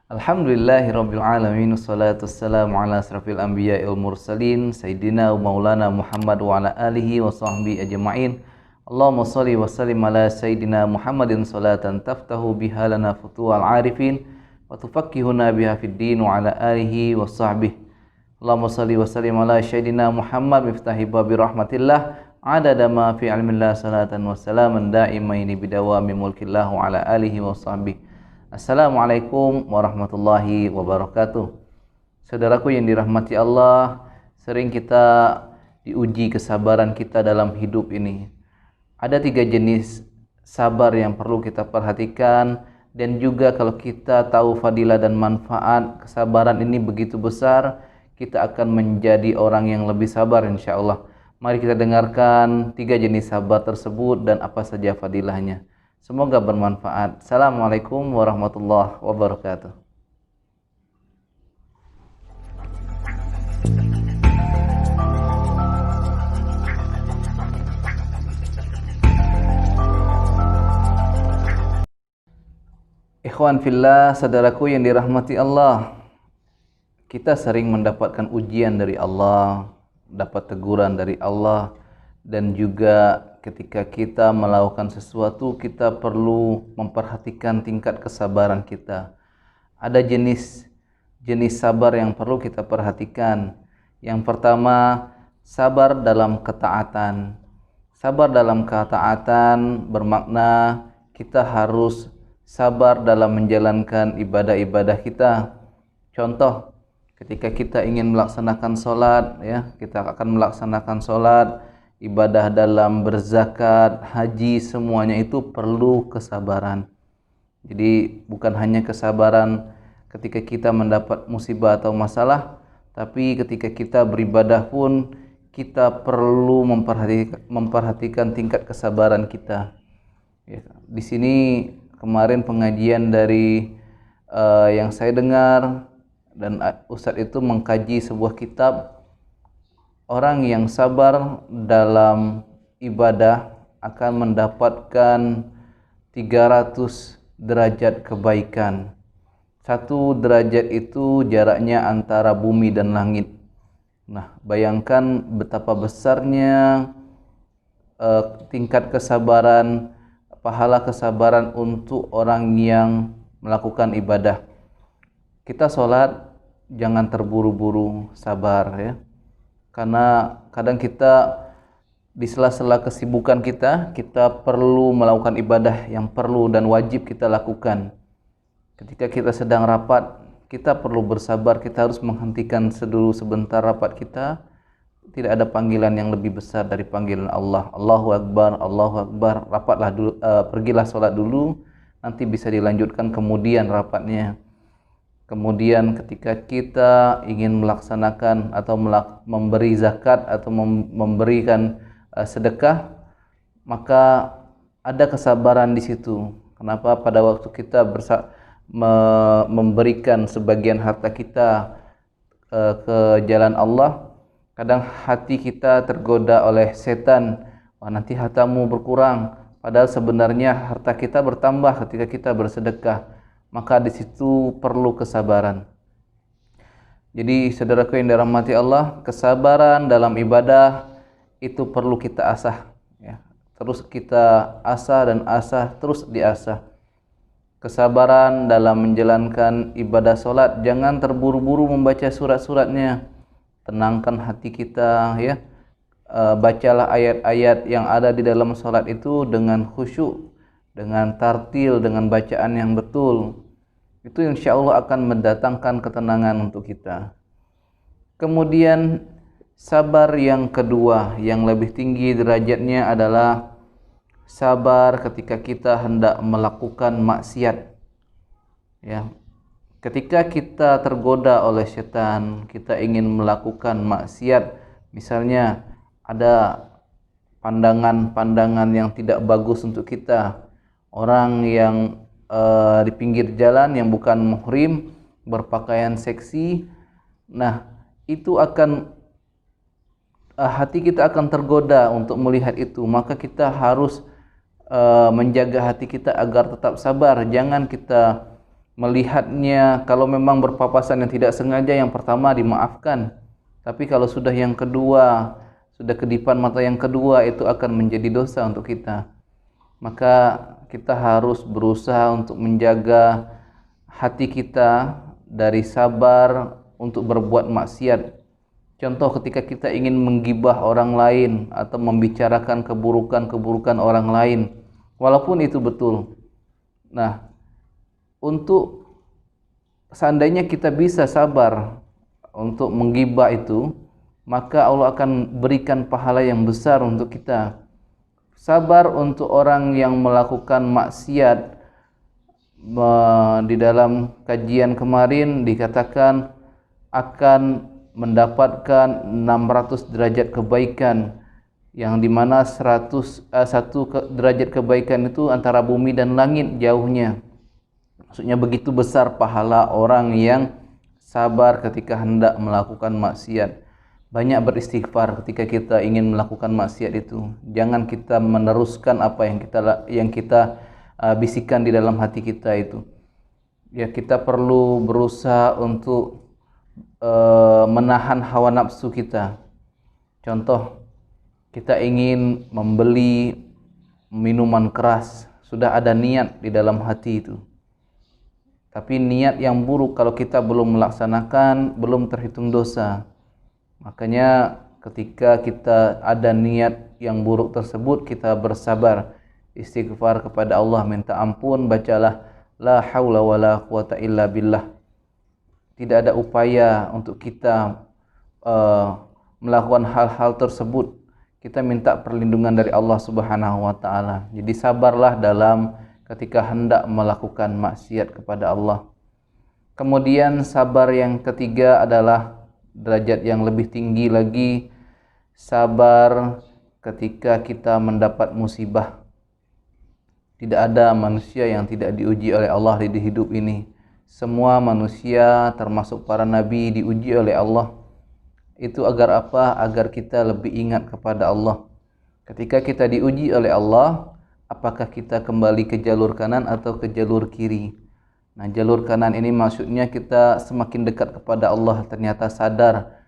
Alhamdulillahirabbil alamin wassalatu wassalamu ala asrafil anbiya'i wal mursalin sayyidina wa maulana Muhammad wa ala alihi wa sahbihi ajma'in. Allahumma shalli wa sallim ala sayyidina Muhammadin salatan taftahu biha lana futuhal arifin wa tufaqqihuna biha fid din wa ala alihi wa sahbihi. Allahumma shalli wa sallim ala sayyidina Muhammad miftahi babi rahmatillah adada ma fi ilmillah salatan wa salaman da'imaini bidawami mulkillah wa ala alihi wa sahbihi. Assalamualaikum warahmatullahi wabarakatuh. Saudaraku yang dirahmati Allah, sering kita diuji kesabaran kita dalam hidup ini. Ada 3 jenis sabar yang perlu kita perhatikan, dan juga kalau kita tahu fadilah dan manfaat kesabaran ini begitu besar, kita akan menjadi orang yang lebih sabar insyaallah. Mari kita dengarkan 3 jenis sabar tersebut dan apa saja fadilahnya. Semoga bermanfaat. Assalamualaikum warahmatullahi wabarakatuh. Ikhwan fillah, saudaraku yang dirahmati Allah, kita sering mendapatkan ujian dari Allah, dapat teguran dari Allah, dan juga ketika kita melakukan sesuatu kita perlu memperhatikan tingkat kesabaran kita. Ada jenis sabar yang perlu kita perhatikan. Yang pertama, sabar dalam ketaatan. Sabar dalam ketaatan bermakna kita harus sabar dalam menjalankan ibadah-ibadah kita. Contoh, ketika kita ingin melaksanakan sholat, kita akan melaksanakan sholat, ibadah dalam berzakat, haji, semuanya itu perlu kesabaran. Jadi bukan hanya kesabaran ketika kita mendapat musibah atau masalah, tapi ketika kita beribadah pun kita perlu memperhatikan tingkat kesabaran kita. Di sini kemarin pengajian dari yang saya dengar, dan Ustadz itu mengkaji sebuah kitab. Orang yang sabar dalam ibadah akan mendapatkan 300 derajat kebaikan. 1 derajat itu jaraknya antara bumi dan langit. Nah, bayangkan betapa besarnya tingkat kesabaran, pahala kesabaran untuk orang yang melakukan ibadah. Kita sholat jangan terburu-buru, sabar ya. Karena kadang kita di sela-sela kesibukan kita perlu melakukan ibadah yang perlu dan wajib kita lakukan. Ketika kita sedang rapat, kita perlu bersabar, kita harus menghentikan dulu sebentar rapat kita. Tidak ada panggilan yang lebih besar dari panggilan Allah. Allahu Akbar, Allahu Akbar. Rapatlah dulu, pergilah sholat dulu, nanti bisa dilanjutkan kemudian rapatnya. Kemudian ketika kita ingin melaksanakan atau memberi zakat atau memberikan sedekah, maka ada kesabaran di situ. Kenapa? Pada waktu kita memberikan sebagian harta kita ke jalan Allah, kadang hati kita tergoda oleh setan. Wah, nanti hartamu berkurang. Padahal sebenarnya harta kita bertambah ketika kita bersedekah. Maka di situ perlu kesabaran. Jadi saudaraku yang dirahmati Allah, kesabaran dalam ibadah itu perlu kita asah ya. Terus kita asah dan asah, terus diasah. Kesabaran dalam menjalankan ibadah sholat, jangan terburu-buru membaca surat-suratnya. Tenangkan hati kita ya. Bacalah ayat-ayat yang ada di dalam sholat itu dengan khusyuk, dengan tartil, dengan bacaan yang betul. Itu insya Allah akan mendatangkan ketenangan untuk kita. Kemudian sabar yang kedua yang lebih tinggi derajatnya adalah sabar ketika kita hendak melakukan maksiat ya. Ketika kita tergoda oleh setan, kita ingin melakukan maksiat, misalnya ada pandangan-pandangan yang tidak bagus untuk kita. Orang yang di pinggir jalan yang bukan muhrim berpakaian seksi, nah itu akan hati kita akan tergoda untuk melihat itu. Maka kita harus menjaga hati kita agar tetap sabar. Jangan kita melihatnya. Kalau memang berpapasan yang tidak sengaja, yang pertama dimaafkan. Tapi kalau sudah yang kedua, sudah kedipan mata yang kedua, itu akan menjadi dosa untuk kita. Maka kita harus berusaha untuk menjaga hati kita dari sabar untuk berbuat maksiat. Contoh ketika kita ingin menggibah orang lain atau membicarakan keburukan-keburukan orang lain, walaupun itu betul. Nah, untuk seandainya kita bisa sabar untuk menggibah itu, maka Allah akan berikan pahala yang besar untuk kita. Sabar untuk orang yang melakukan maksiat, di dalam kajian kemarin dikatakan akan mendapatkan 600 derajat kebaikan, yang dimana 1 derajat kebaikan itu antara bumi dan langit jauhnya. Maksudnya begitu besar pahala orang yang sabar ketika hendak melakukan maksiat. Banyak beristighfar ketika kita ingin melakukan maksiat itu. Jangan kita meneruskan apa yang kita bisikan di dalam hati kita itu. Ya, kita perlu berusaha untuk menahan hawa nafsu kita. Contoh, kita ingin membeli minuman keras, sudah ada niat di dalam hati itu. Tapi niat yang buruk kalau kita belum melaksanakan, belum terhitung dosa. Makanya ketika kita ada niat yang buruk tersebut, kita bersabar, istighfar kepada Allah, minta ampun, bacalah la haula wala quwata illa billah. Tidak ada upaya untuk kita melakukan hal-hal tersebut. Kita minta perlindungan dari Allah Subhanahu wa taala. Jadi sabarlah dalam ketika hendak melakukan maksiat kepada Allah. Kemudian sabar yang ketiga adalah derajat yang lebih tinggi lagi, sabar ketika kita mendapat musibah. Tidak ada manusia yang tidak diuji oleh Allah di hidup ini. Semua manusia termasuk para nabi diuji oleh Allah. Itu agar apa? Agar kita lebih ingat kepada Allah. Ketika kita diuji oleh Allah, apakah kita kembali ke jalur kanan atau ke jalur kiri? Nah, jalur kanan ini maksudnya kita semakin dekat kepada Allah, ternyata sadar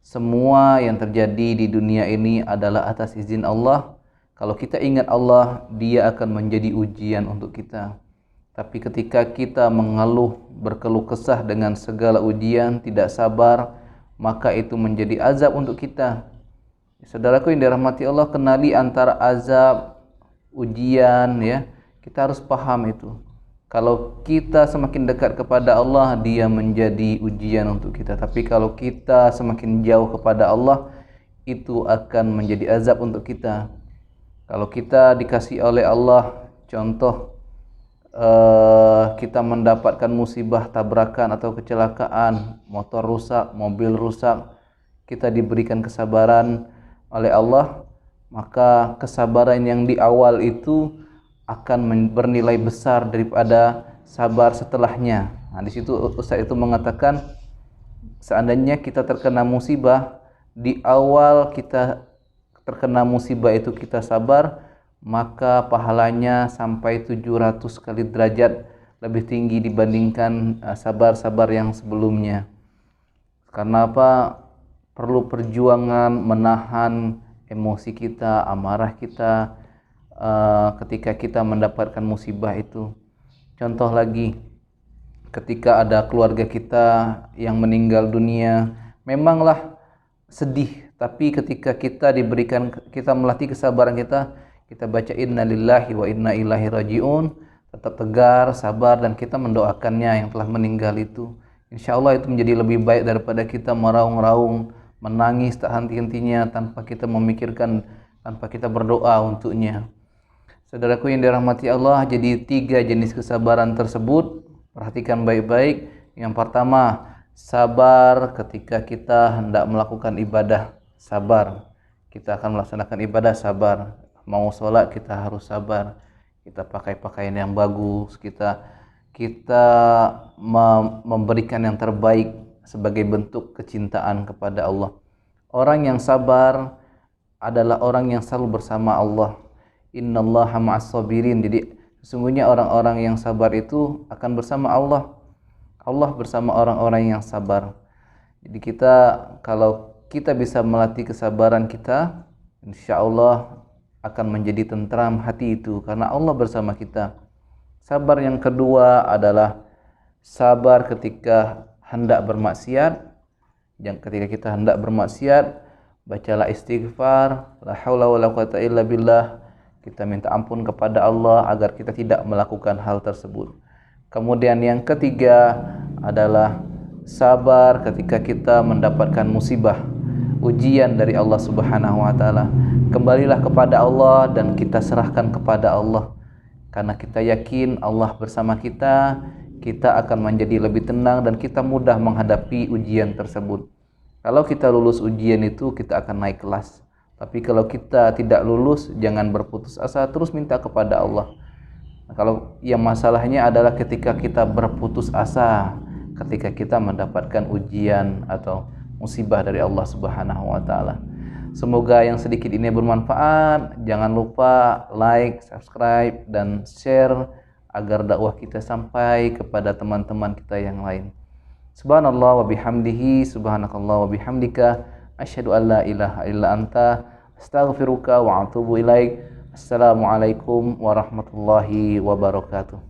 semua yang terjadi di dunia ini adalah atas izin Allah. Kalau kita ingat Allah, Dia akan menjadi ujian untuk kita. Tapi ketika kita mengeluh, berkeluh kesah dengan segala ujian, tidak sabar, maka itu menjadi azab untuk kita. Saudaraku yang dirahmati Allah, kenali antara azab, ujian, ya. Kita harus paham itu. Kalau kita semakin dekat kepada Allah, Dia menjadi ujian untuk kita. Tapi kalau kita semakin jauh kepada Allah, itu akan menjadi azab untuk kita. Kalau kita dikasih oleh Allah, contoh kita mendapatkan musibah, tabrakan atau kecelakaan, motor rusak, mobil rusak, kita diberikan kesabaran oleh Allah, maka kesabaran yang di awal itu akan bernilai besar daripada sabar setelahnya. Nah, di situ Ustaz itu mengatakan, seandainya kita terkena musibah, di awal kita terkena musibah itu kita sabar, maka pahalanya sampai 700 kali derajat lebih tinggi dibandingkan sabar-sabar yang sebelumnya. Karena apa? Perlu perjuangan menahan emosi kita, amarah kita, ketika kita mendapatkan musibah itu. Contoh lagi, ketika ada keluarga kita yang meninggal dunia, memanglah sedih, tapi ketika kita melatih kesabaran kita baca inna lillahi wa inna ilaihi rajiun, tetap tegar, sabar, dan kita mendoakannya yang telah meninggal itu. Insya Allah itu menjadi lebih baik daripada kita meraung-raung, menangis tak henti-hentinya tanpa kita memikirkan, tanpa kita berdoa untuknya. Saudaraku yang dirahmati Allah, jadi 3 jenis kesabaran tersebut, perhatikan baik-baik. Yang pertama, sabar ketika kita hendak melakukan ibadah, sabar. Kita akan melaksanakan ibadah, sabar. Mau sholat kita harus sabar. Kita pakai pakaian yang bagus, kita memberikan yang terbaik sebagai bentuk kecintaan kepada Allah. Orang yang sabar adalah orang yang selalu bersama Allah. Innallaha ma'as sabirin. Jadi sesungguhnya orang-orang yang sabar itu akan bersama Allah. Allah bersama orang-orang yang sabar. Jadi kalau kita bisa melatih kesabaran kita, insya Allah akan menjadi tentram hati itu karena Allah bersama kita. Sabar yang kedua adalah sabar ketika hendak bermaksiat. Yang ketika kita hendak bermaksiat, bacalah istighfar, la haula wala quwata illa billah. Kita minta ampun kepada Allah agar kita tidak melakukan hal tersebut. Kemudian yang ketiga adalah sabar ketika kita mendapatkan musibah, ujian dari Allah Subhanahu wa taala. Kembalilah kepada Allah dan kita serahkan kepada Allah. Karena kita yakin Allah bersama kita, kita akan menjadi lebih tenang dan kita mudah menghadapi ujian tersebut. Kalau kita lulus ujian itu, kita akan naik kelas. Tapi kalau kita tidak lulus, jangan berputus asa, terus minta kepada Allah. Nah, kalau yang masalahnya adalah ketika kita berputus asa, ketika kita mendapatkan ujian atau musibah dari Allah Subhanahu wa taala. Semoga yang sedikit ini bermanfaat. Jangan lupa like, subscribe, dan share agar dakwah kita sampai kepada teman-teman kita yang lain. Subhanallah wa bihamdihi, subhanakallah wa bihamdika, asyhadu an la ilaha illa anta, astaghfiruka wa atubu ilaik. Assalamualaikum warahmatullahi wabarakatuh.